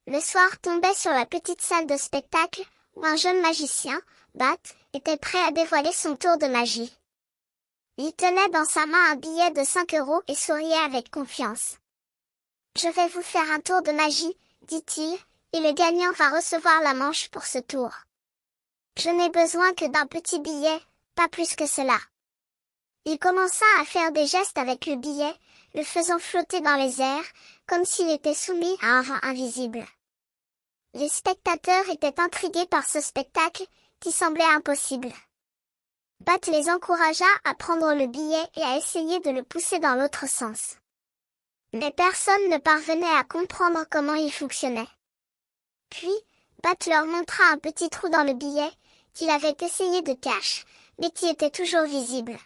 Le soir tombait sur la petite salle de spectacle, où un jeune magicien, Bat, était prêt à dévoiler son tour de magie. Il tenait dans sa main un billet de 5 euros et souriait avec confiance. « Je vais vous faire un tour de magie, » dit-il, et le gagnant va recevoir la manche pour ce tour. Je n'ai besoin que d'un petit billet, pas plus que cela. Il commença à faire des gestes avec le billet, le faisant flotter dans les airs, comme s'il était soumis à un vent invisible. Les spectateurs étaient intrigués par ce spectacle, qui semblait impossible. Bat les encouragea à prendre le billet et à essayer de le pousser dans l'autre sens. Mais personne ne parvenait à comprendre comment il fonctionnait. Puis, Bat leur montra un petit trou dans le billet, qu'il avait essayé de cacher, mais qui était toujours visible.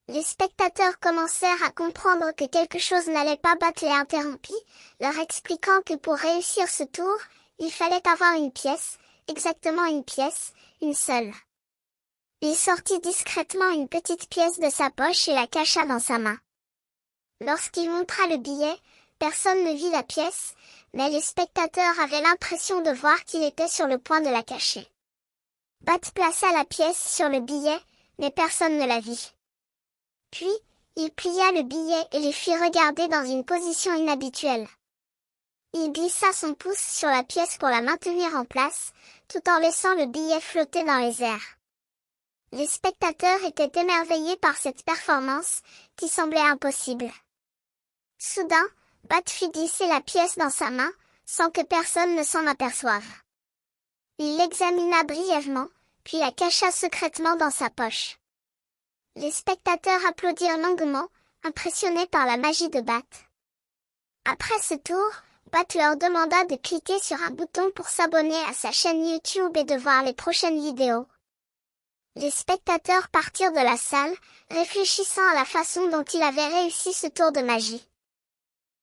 Les spectateurs commencèrent à comprendre que quelque chose n'allait pas. Bat les interrompit, leur expliquant que pour réussir ce tour, il fallait avoir une pièce, exactement une pièce, une seule. Il sortit discrètement une petite pièce de sa poche et la cacha dans sa main. Lorsqu'il montra le billet, personne ne vit la pièce, mais les spectateurs avaient l'impression de voir qu'il était sur le point de la cacher. Bat plaça la pièce sur le billet, mais personne ne la vit. Puis, il plia le billet et les fit regarder dans une position inhabituelle. Il glissa son pouce sur la pièce pour la maintenir en place, tout en laissant le billet flotter dans les airs. Les spectateurs étaient émerveillés par cette performance, qui semblait impossible. Soudain, Bat fit glisser la pièce dans sa main, sans que personne ne s'en aperçoive. Il l'examina brièvement, puis la cacha secrètement dans sa poche. Les spectateurs applaudirent longuement, impressionnés par la magie de Bat. Après ce tour, Bat leur demanda de cliquer sur un bouton pour s'abonner à sa chaîne YouTube et de voir les prochaines vidéos. Les spectateurs partirent de la salle, réfléchissant à la façon dont il avait réussi ce tour de magie.